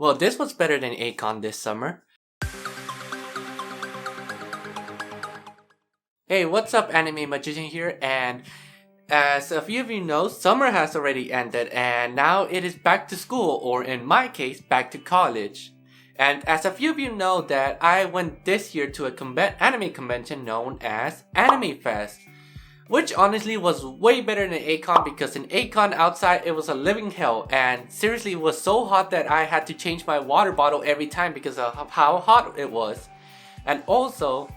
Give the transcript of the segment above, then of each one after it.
Well, this was better than Akon this summer. Hey, what's up, Anime Magician here, and as a few of you know, summer has already ended and now it is back to school, or in my case, back to college. And as a few of you know that I went this year to a anime convention known as AnimeFest, which honestly was way better than Akon because in Akon outside it was a living hell, and seriously it was so hot that I had to change my water bottle every time because of how hot it was. And also,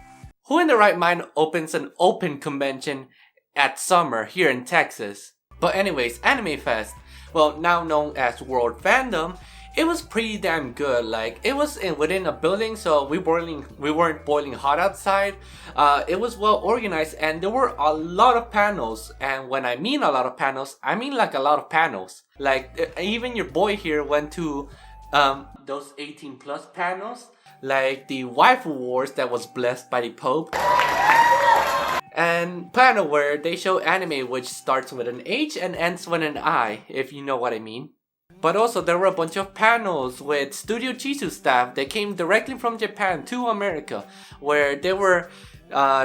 who in the right mind opens an open convention at summer here in Texas? But anyways, AnimeFest, well now known as World Fandom, it was pretty damn good. Like, it was within a building, so we weren't boiling hot outside. It was well organized and there were a lot of panels, and when I mean a lot of panels, I mean like a lot of panels. Like, even your boy here went to those 18 plus panels, like the Waifu Wars that was blessed by the Pope, and panel where they show anime which starts with an H and ends with an I, if you know what I mean. But also there were a bunch of panels with Studio Chizu staff that came directly from Japan to America, where they were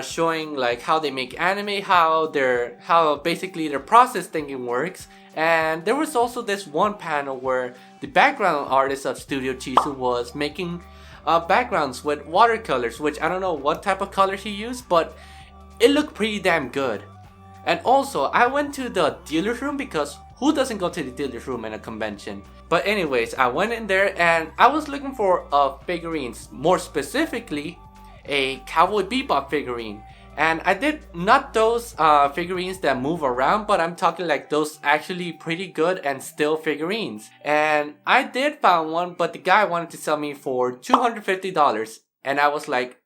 showing like how they make anime, how basically their process thinking works. And there was also this one panel where the background artist of Studio Chizu was making backgrounds with watercolors, which I don't know what type of colors he used, but it looked pretty damn good. And also, I went to the dealer's room because who doesn't go to the dealer's room in a convention? But anyways, I went in there and I was looking for figurines, more specifically a Cowboy Bebop figurine. And I did not those figurines that move around, but I'm talking like those actually pretty good and still figurines. And I did find one, but the guy wanted to sell me for $250. And I was like,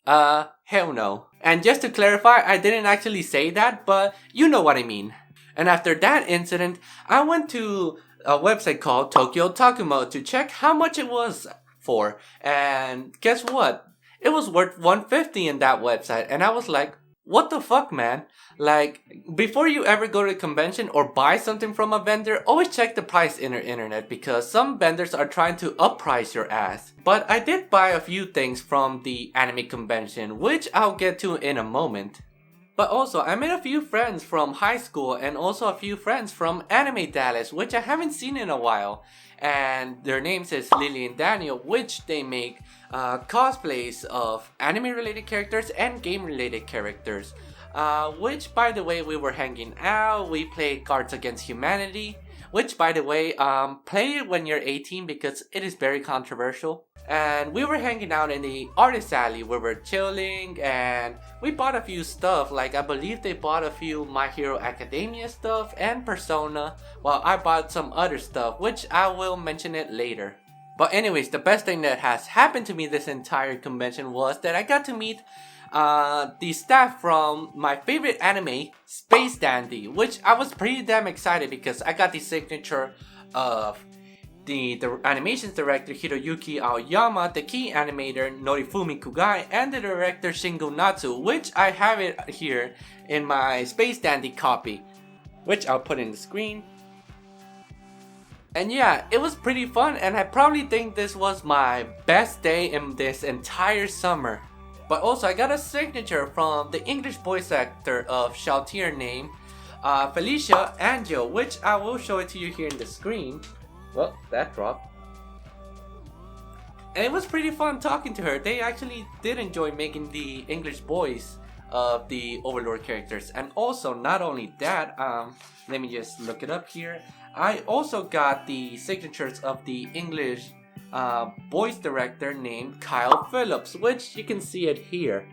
hell no. And just to clarify, I didn't actually say that, but you know what I mean. And after that incident, I went to a website called Tokyo Takumo to check how much it was for. And guess what? It was worth $150 in that website. And I was like, what the fuck, man? Like, before you ever go to a convention or buy something from a vendor, always check the price in the internet because some vendors are trying to upprice your ass. But I did buy a few things from the anime convention, which I'll get to in a moment. But also, I made a few friends from high school and also a few friends from Anime Dallas, which I haven't seen in a while. And their names is Lily and Daniel, which they make cosplays of anime-related characters and game-related characters. Which, by the way, we were hanging out. We played Cards Against Humanity, which, by the way, play it when you're 18 because it is very controversial. And we were hanging out in the artist alley. We were chilling and we bought a few stuff. Like, I believe they bought a few My Hero Academia stuff and Persona, while I bought some other stuff, which I will mention it later. But anyways, the best thing that has happened to me this entire convention was that I got to meet the staff from my favorite anime, Space Dandy, which I was pretty damn excited because I got the signature of the animations director Hiroyuki Aoyama, the key animator Norifumi Kugai, and the director Shingo Natsu, which I have it here in my Space Dandy copy, which I'll put in the screen. And yeah, it was pretty fun, and I probably think this was my best day in this entire summer. But also, I got a signature from the English voice actor of Shoutier named Felicia Angel, which I will show it to you here in the screen. Well, that dropped. And it was pretty fun talking to her. They actually did enjoy making the English voice of the Overlord characters. And also, not only that, let me just look it up here. I also got the signatures of the English voice director named Kyle Phillips, which you can see it here.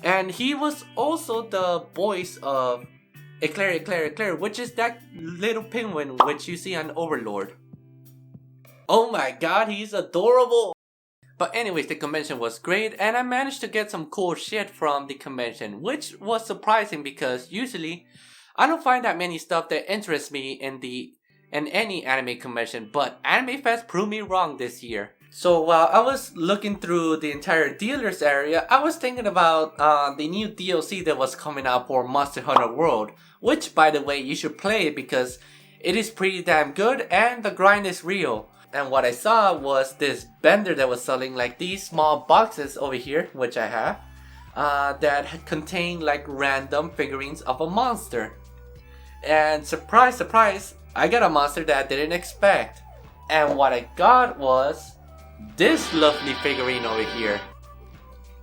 And he was also the voice of Eclair, which is that little penguin which you see on Overlord. Oh my god, he's adorable! But anyways, the convention was great and I managed to get some cool shit from the convention, which was surprising because usually I don't find that many stuff that interests me in any anime convention, but AnimeFest proved me wrong this year. So while I was looking through the entire dealers area, I was thinking about the new DLC that was coming out for Monster Hunter World, which by the way you should play it because it is pretty damn good and the grind is real. And what I saw was this vendor that was selling like these small boxes over here, which I have, that contain like random figurines of a monster. And surprise, surprise, I got a monster that I didn't expect. And what I got was this lovely figurine over here.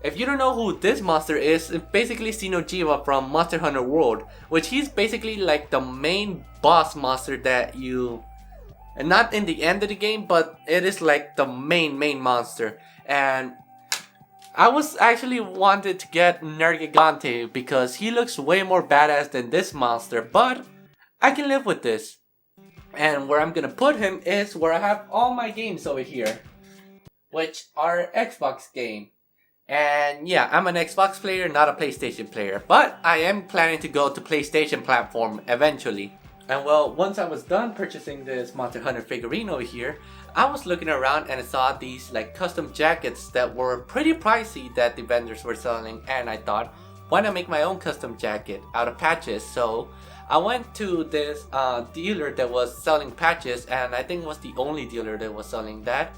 If you don't know who this monster is, it's basically Xenojiva from Monster Hunter World, which he's basically like the main boss monster that you, and not in the end of the game, but it is like the main monster. And I was actually wanted to get Nergigante because he looks way more badass than this monster, but I can live with this. And where I'm gonna put him is where I have all my games over here, which are Xbox game. And yeah, I'm an Xbox player, not a PlayStation player, but I am planning to go to PlayStation platform eventually. And well, once I was done purchasing this Monster Hunter figurine over here, I was looking around and I saw these like custom jackets that were pretty pricey that the vendors were selling, and I thought, why not make my own custom jacket out of patches? So I went to this dealer that was selling patches, and I think it was the only dealer that was selling that.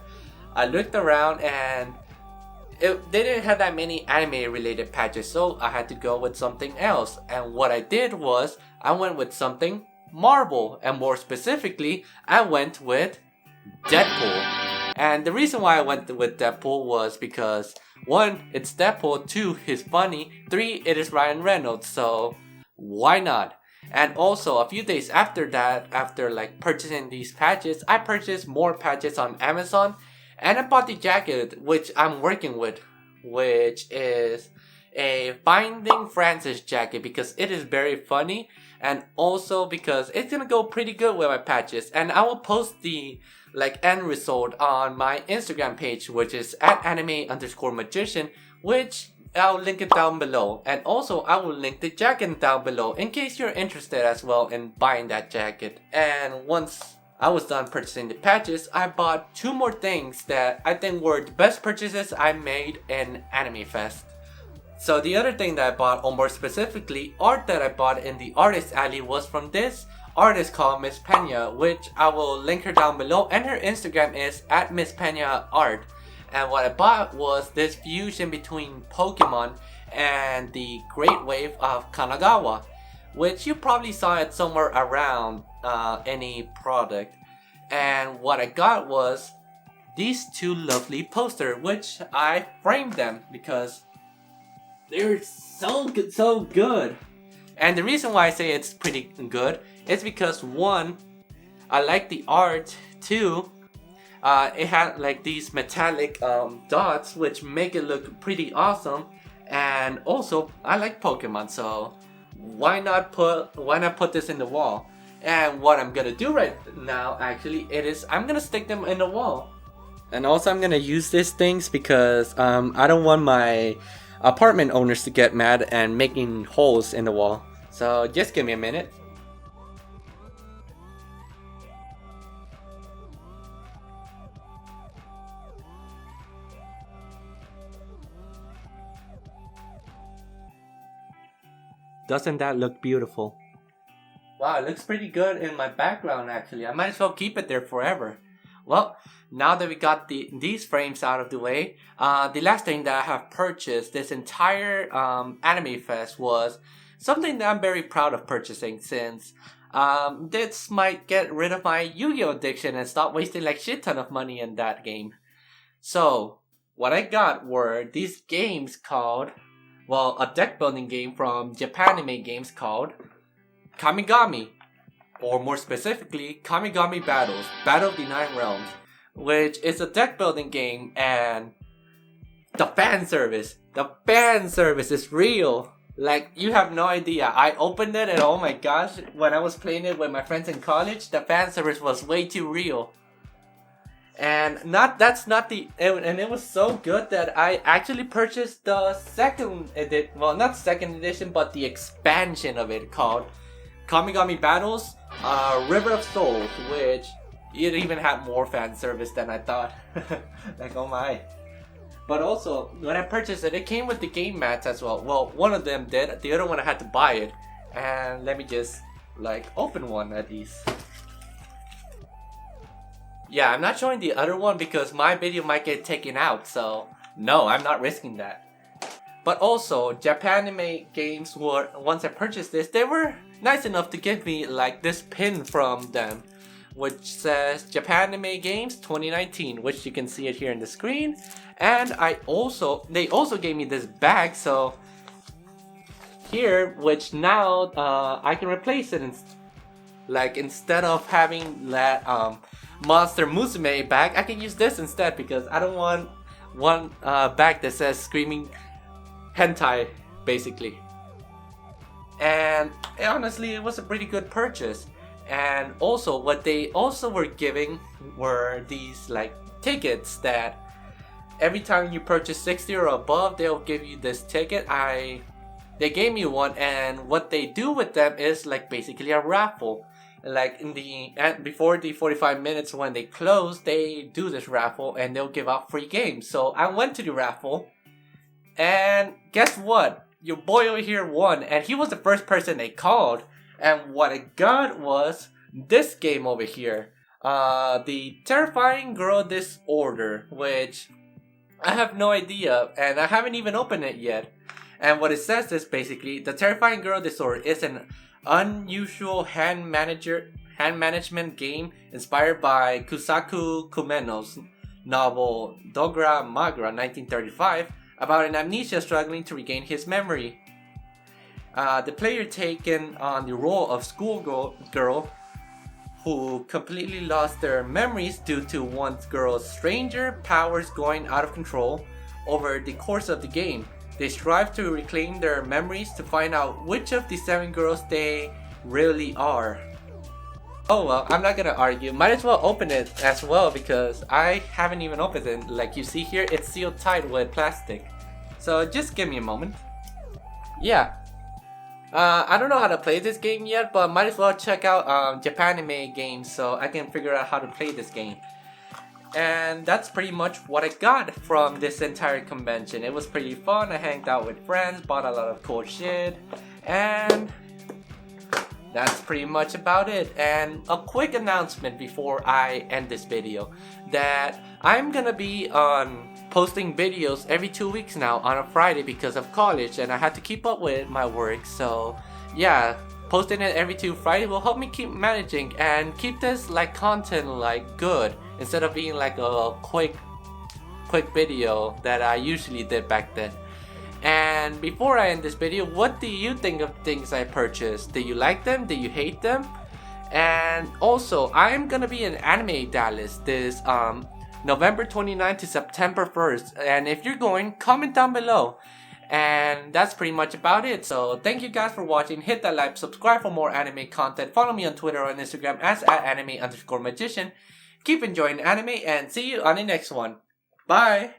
I looked around and they didn't have that many anime related patches, so I had to go with something else. And what I did was I went with something Marvel, and more specifically I went with Deadpool. And the reason why I went with Deadpool was because 1, it's Deadpool, 2, he's funny, 3, it is Ryan Reynolds, so why not? And also a few days after that, after like purchasing these patches, I purchased more patches on Amazon. And I bought the jacket which I'm working with, which is a Finding Francis jacket because it is very funny, and also because it's gonna go pretty good with my patches. And I will post the like end result on my Instagram page, which is at anime_magician, which I'll link it down below. And also I will link the jacket down below in case you're interested as well in buying that jacket. And once I was done purchasing the patches, I bought 2 more things that I think were the best purchases I made in AnimeFest. So the other thing that I bought, or more specifically, art that I bought in the artist alley, was from this artist called Miss Pena, which I will link her down below, and her Instagram is at Miss Pena Art. And what I bought was this fusion between Pokemon and the Great Wave of Kanagawa, which you probably saw it somewhere around any product. And what I got was these 2 lovely posters, which I framed them because they're so good. And the reason why I say it's pretty good is because 1, I like the art. 2, it had like these metallic dots which make it look pretty awesome. And also I like Pokemon, so why not put this in the wall? And what I'm gonna do right now actually I'm gonna stick them in the wall. And also I'm gonna use these things because I don't want my apartment owners to get mad and making holes in the wall. So just give me a minute. Doesn't that look beautiful? Wow, it looks pretty good in my background actually. I might as well keep it there forever. Well, now that we got these frames out of the way, the last thing that I have purchased this entire AnimeFest was something that I'm very proud of purchasing, since this might get rid of my Yu-Gi-Oh addiction and stop wasting like shit ton of money in that game. So what I got were these games called, well, a deck building game from Japanime Games called Kamigami, or more specifically Kamigami Battles, Battle of the 9 Realms, which is a deck building game. And the fan service is real. Like, you have no idea. I opened it and oh my gosh, when I was playing it with my friends in college, the fan service was way too real. And it was so good that I actually purchased the second edition, well, not second edition, but the expansion of it called Kamigami Battles, River of Souls, which it even had more fan service than I thought. Like, oh my. But also, when I purchased it, it came with the game mats as well. Well, one of them did, the other one I had to buy it. And let me just, like, open one at least. Yeah, I'm not showing the other one because my video might get taken out, so no, I'm not risking that. But also, Japanime Games were, once I purchased this, they were nice enough to give me like this pin from them, which says Japanime Games 2019, which you can see it here in the screen. And they also gave me this bag, so here, which now I can replace it. Like instead of having that Monster Musume bag, I can use this instead because I don't want one bag that says Screaming Hentai, basically. And honestly, it was a pretty good purchase. And also, what they also were giving were these like tickets that every time you purchase 60 or above, they'll give you this ticket. They gave me one, and what they do with them is like basically a raffle. Like before the 45 minutes when they close, they do this raffle and they'll give out free games. So I went to the raffle, and guess what? Your boy over here won, and he was the first person they called. And what I got was this game over here, the Terrifying Girl Disorder, which I have no idea, and I haven't even opened it yet. And what it says is basically, the Terrifying Girl Disorder is an unusual hand management game inspired by Kusaku Kumeno's novel Dogra Magra 1935 about an amnesia struggling to regain his memory. The player taken on the role of schoolgirl who completely lost their memories due to one girl's stranger powers going out of control over the course of the game. They strive to reclaim their memories to find out which of the 7 girls they really are. Oh well, I'm not gonna argue. Might as well open it as well because I haven't even opened it. Like you see here, it's sealed tight with plastic. So just give me a moment. Yeah. I don't know how to play this game yet, but might as well check out Japanime Games so I can figure out how to play this game. And that's pretty much what I got from this entire convention. It was pretty fun. I hanged out with friends, bought a lot of cool shit, and that's pretty much about it. And a quick announcement before I end this video, that I'm gonna be posting videos every 2 weeks now on a Friday because of college, and I had to keep up with my work. So yeah, posting it every 2 Fridays will help me keep managing and keep this like content like good, instead of being like a quick video that I usually did back then. And before I end this video, what do you think of things I purchased? Do you like them? Do you hate them? And also, I'm gonna be in Anime Dallas this November 29th to September 1st. And if you're going, comment down below. And that's pretty much about it. So thank you guys for watching. Hit that like, subscribe for more anime content. Follow me on Twitter or on Instagram as @anime_magician. Keep enjoying anime and see you on the next one. Bye!